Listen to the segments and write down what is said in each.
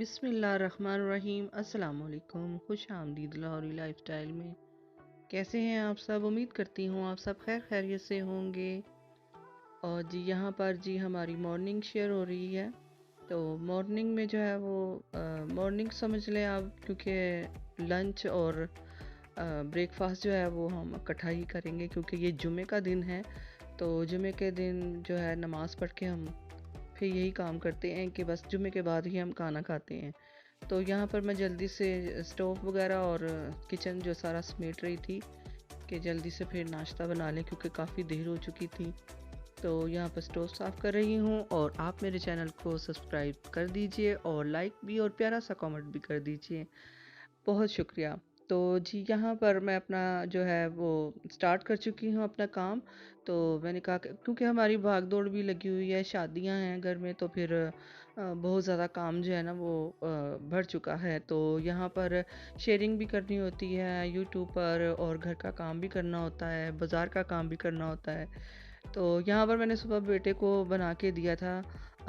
बिस्मिल्लाहिर्रहमानिर्रहीम। अस्सलाम वालेकुम। खुश आमदीद लाहौरी लाइफस्टाइल में। कैसे हैं आप सब? उम्मीद करती हूँ आप सब खैर खैरियत से होंगे। और जी यहाँ पर जी हमारी मॉर्निंग शेयर हो रही है। तो मॉर्निंग में जो है वो मॉर्निंग समझ लें आप, क्योंकि लंच और ब्रेकफास्ट जो है वो हम इकट्ठा ही करेंगे क्योंकि ये जुमे का दिन है। तो जुमे के दिन जो है नमाज़ पढ़ के हम फिर यही काम करते हैं कि बस जुमे के बाद ही हम खाना खाते हैं। तो यहाँ पर मैं जल्दी से स्टोव वगैरह और किचन जो सारा समेट रही थी कि जल्दी से फिर नाश्ता बना लें क्योंकि काफ़ी देर हो चुकी थी। तो यहाँ पर स्टोव साफ़ कर रही हूँ और आप मेरे चैनल को सब्सक्राइब कर दीजिए और लाइक भी और प्यारा सा कमेंट भी कर दीजिए। बहुत शुक्रिया। तो जी यहाँ पर मैं अपना जो है वो स्टार्ट कर चुकी हूँ अपना काम। तो मैंने कहा कि क्योंकि हमारी भाग दौड़ भी लगी हुई है, शादियाँ हैं घर में, तो फिर बहुत ज़्यादा काम जो है ना वो बढ़ चुका है। तो यहाँ पर शेयरिंग भी करनी होती है यूट्यूब पर और घर का काम भी करना होता है, बाज़ार का काम भी करना होता है। तो यहाँ पर मैंने सुबह बेटे को बना के दिया था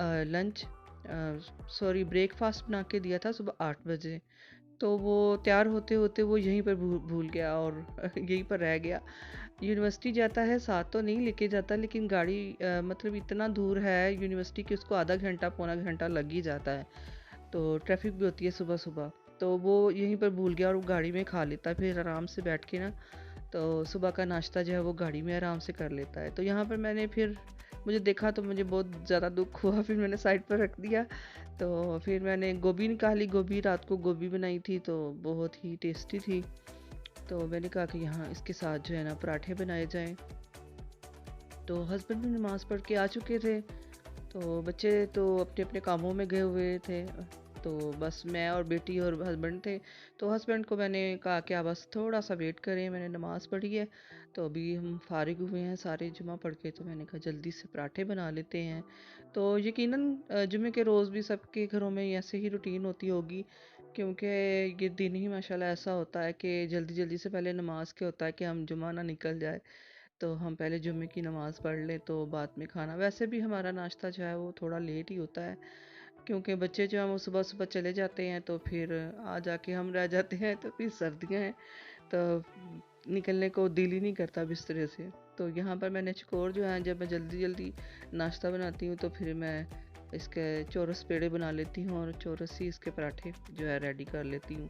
लंच, सॉरी ब्रेकफास्ट बना के दिया था सुबह 8 बजे। तो वो तैयार होते होते वो यहीं पर भूल गया और यहीं पर रह गया। यूनिवर्सिटी जाता है, साथ तो नहीं लेके जाता, लेकिन गाड़ी मतलब इतना दूर है यूनिवर्सिटी कि उसको आधा घंटा पौना घंटा लग ही जाता है। तो ट्रैफिक भी होती है सुबह सुबह। तो वो यहीं पर भूल गया और वो गाड़ी में खा लेता है फिर आराम से बैठ के ना। तो सुबह का नाश्ता जो है वो गाड़ी में आराम से कर लेता है। तो यहाँ पर मैंने फिर मुझे देखा तो मुझे बहुत ज़्यादा दुख हुआ, फिर मैंने साइड पर रख दिया। तो फिर मैंने गोभी निकाली, गोभी रात को गोभी बनाई थी तो बहुत ही टेस्टी थी। तो मैंने कहा कि यहाँ इसके साथ जो है ना पराठे बनाए जाएं। तो हस्बैंड भी नमाज़ पढ़ के आ चुके थे। तो बच्चे तो अपने अपने कामों में गए हुए थे। तो बस मैं और बेटी और हस्बैंड थे। तो हस्बैंड को मैंने कहा कि आप बस थोड़ा सा वेट करें, मैंने नमाज़ पढ़ी है। तो अभी हम फारिग हुए हैं सारे जुमा पढ़ के, तो मैंने कहा जल्दी से पराठे बना लेते हैं। तो यकीनन जुमे के रोज़ भी सबके घरों में ऐसे ही रूटीन होती होगी, क्योंकि ये दिन ही माशाल्लाह ऐसा होता है कि जल्दी जल्दी से पहले नमाज के होता है कि हम जुमा ना निकल जाए। तो हम पहले जुम्मे की नमाज़ पढ़ लें तो बाद में खाना। वैसे भी हमारा नाश्ता जो है वो थोड़ा लेट ही होता है, क्योंकि बच्चे जो हैं वो सुबह सुबह चले जाते हैं तो फिर आ जाके हम रह जाते हैं। तो फिर सर्दियाँ हैं तो निकलने को दिल ही नहीं करता बिस्तरे से। तो यहाँ पर मैंने चकोर जो है, जब मैं जल्दी जल्दी नाश्ता बनाती हूँ तो फिर मैं इसके चौरस पेड़े बना लेती हूँ और चौरस ही इसके पराठे जो है रेडी कर लेती हूँ।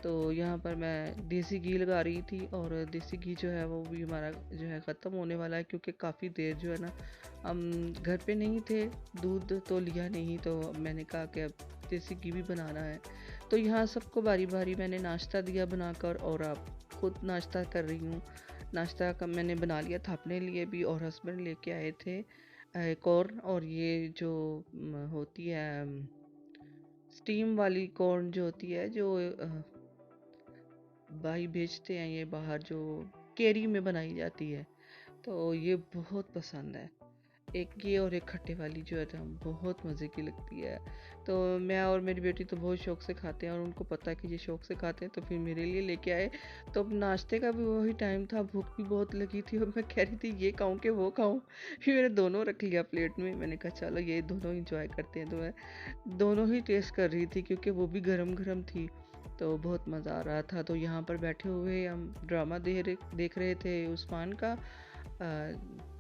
तो यहाँ पर मैं देसी घी लगा रही थी और देसी घी जो है वो भी हमारा जो है ख़त्म होने वाला है, क्योंकि काफ़ी देर जो है ना हम घर पे नहीं थे, दूध तो लिया नहीं। तो मैंने कहा कि अब देसी घी भी बनाना है। तो यहाँ सबको बारी बारी मैंने नाश्ता दिया बनाकर और अब खुद नाश्ता कर रही हूँ। नाश्ता का मैंने बना लिया था अपने लिए भी और हस्बैंड लेके आए थे कॉर्न। और ये जो होती है स्टीम वाली कॉर्न जो होती है, जो भाई बेचते हैं ये बाहर, जो केरी में बनाई जाती है, तो ये बहुत पसंद है। एक ये और एक खट्टे वाली जो है ना बहुत मज़े की लगती है। तो मैं और मेरी बेटी तो बहुत शौक से खाते हैं और उनको पता है कि ये शौक से खाते हैं, तो फिर मेरे लिए लेके आए। तो अब नाश्ते का भी वही टाइम था, भूख भी बहुत लगी थी और मैं कह रही थी ये खाऊं कि वो खाऊं। फिर मैंने दोनों रख लिया प्लेट में। मैंने कहा चलो ये दोनों इंजॉय करते हैं। तो मैं दोनों ही टेस्ट कर रही थी क्योंकि वो भी गरम गरम थी। तो बहुत मज़ा आ रहा था। तो यहाँ पर बैठे हुए हम ड्रामा देख रहे थे उस्मान का।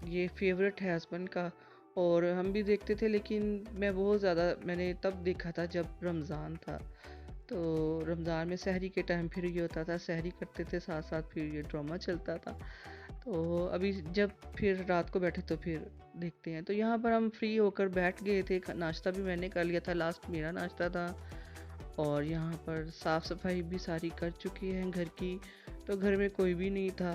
ये फेवरेट है हस्बैंड का और हम भी देखते थे, लेकिन मैं बहुत ज़्यादा मैंने तब देखा था जब रमज़ान था। तो रमज़ान में सहरी के टाइम फिर ये होता था, सहरी करते थे साथ साथ, फिर ये ड्रामा चलता था। तो अभी जब फिर रात को बैठे तो फिर देखते हैं। तो यहाँ पर हम फ्री होकर बैठ गए थे, नाश्ता भी मैंने कर लिया था, लास्ट मेरा नाश्ता था। और यहाँ पर साफ़ सफाई भी सारी कर चुकी हैं घर की। तो घर में कोई भी नहीं था।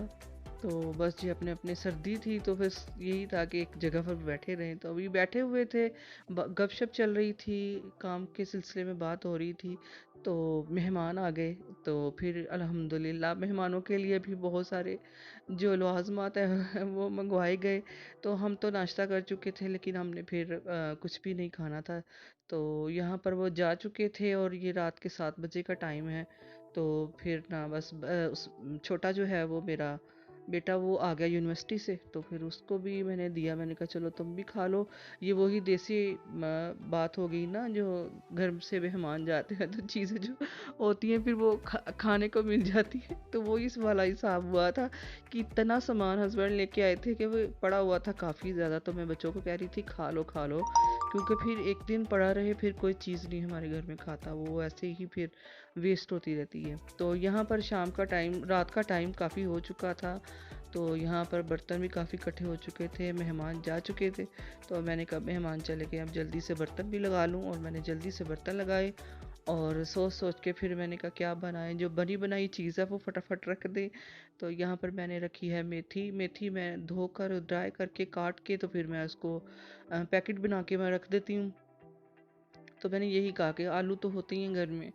तो बस जी अपने अपने सर्दी थी तो बस यही था कि एक जगह पर बैठे रहें। तो अभी बैठे हुए थे, गपशप चल रही थी, काम के सिलसिले में बात हो रही थी। तो मेहमान आ गए। तो फिर अल्हम्दुलिल्लाह मेहमानों के लिए भी बहुत सारे जो लवाज़मात है वो मंगवाए गए। तो हम तो नाश्ता कर चुके थे, लेकिन हमने फिर कुछ भी नहीं खाना था। तो यहाँ पर वो जा चुके थे और ये रात के 7 बजे का टाइम है। तो फिर ना बस उस छोटा जो है वो मेरा बेटा वो आ गया यूनिवर्सिटी से, तो फिर उसको भी मैंने दिया। मैंने कहा चलो तुम भी खा लो। ये वही देसी बात हो गई ना, जो घर से मेहमान जाते हैं तो चीज़ें जो होती हैं फिर वो खाने को मिल जाती है। तो वो इस वाला हिसाब हुआ था कि इतना सामान हस्बैंड लेके आए थे कि वो पड़ा हुआ था काफ़ी ज़्यादा। तो मैं बच्चों को कह रही थी खा लो खा लो, क्योंकि फिर एक दिन पड़ा रहे फिर कोई चीज़ नहीं हमारे घर में खाता, वो ऐसे ही फिर वेस्ट होती रहती है। तो यहाँ पर शाम का टाइम, रात का टाइम काफ़ी हो चुका था, तो यहाँ पर बर्तन भी काफ़ी इकट्ठे हो चुके थे, मेहमान जा चुके थे। तो मैंने कहा मेहमान चले गए, अब जल्दी से बर्तन भी लगा लूँ, और मैंने जल्दी से बर्तन लगाए। और सोच सोच के फिर मैंने कहा क्या बनाएं, जो बनी बनाई चीज़ है वो फटाफट रख दें। तो यहाँ पर मैंने रखी है मेथी। मेथी मैं धोकर ड्राई करके काट के तो फिर मैं उसको पैकेट बना के मैं रख देती हूँ। तो मैंने यही कहा कि आलू तो होते ही हैं घर में,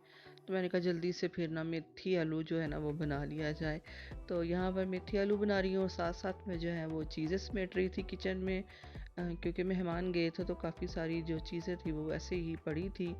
तो मैंने कहा जल्दी से फिर ना मेथी आलू जो है ना वो बना लिया जाए। तो यहाँ पर मेथी आलू बना रही हूँ, और साथ साथ में जो है वो चीज़ें समेट रही थी किचन में, क्योंकि मेहमान गए थे तो काफ़ी सारी जो चीज़ें थी वो वैसे ही पड़ी थी।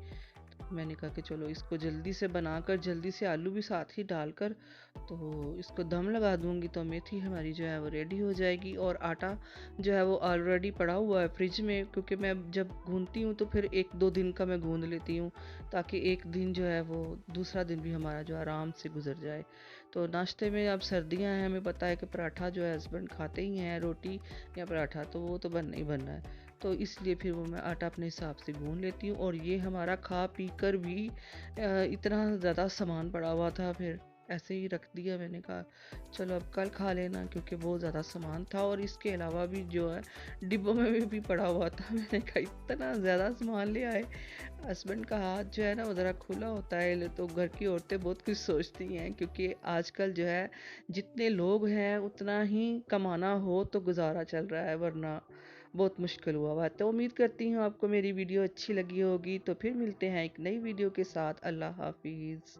मैंने कहा कि चलो इसको जल्दी से बनाकर, जल्दी से आलू भी साथ ही डालकर तो इसको दम लगा दूंगी, तो मेथी हमारी जो है वो रेडी हो जाएगी। और आटा जो है वो ऑलरेडी पड़ा हुआ है फ्रिज में, क्योंकि मैं जब गूंथती हूँ तो फिर 1-2 दिन का मैं गूंद लेती हूँ, ताकि एक दिन जो है वो दूसरा दिन भी हमारा जो आराम से गुजर जाए। तो नाश्ते में अब सर्दियाँ हैं, हमें पता है कि पराठा जो है हस्बैंड खाते ही हैं, रोटी या पराठा तो वो तो बनना ही बनना है। तो इसलिए फिर वो मैं आटा अपने हिसाब से गूंद लेती हूँ। और ये हमारा खा पी कर भी इतना ज़्यादा सामान पड़ा हुआ था, फिर ऐसे ही रख दिया। मैंने कहा चलो अब कल खा लेना, क्योंकि बहुत ज़्यादा सामान था, और इसके अलावा भी जो है डिब्बों में भी पड़ा हुआ था। मैंने कहा इतना ज़्यादा सामान ले आए। हस्बैंड का हाथ जो है ना वो ज़रा खुला होता है, तो घर की औरतें बहुत कुछ सोचती हैं, क्योंकि आजकल जो है जितने लोग हैं उतना ही कमाना हो तो गुजारा चल रहा है, वरना बहुत मुश्किल हुआ हुआ है। तो उम्मीद करती हूँ आपको मेरी वीडियो अच्छी लगी होगी। तो फिर मिलते हैं एक नई वीडियो के साथ। अल्लाह हाफिज़।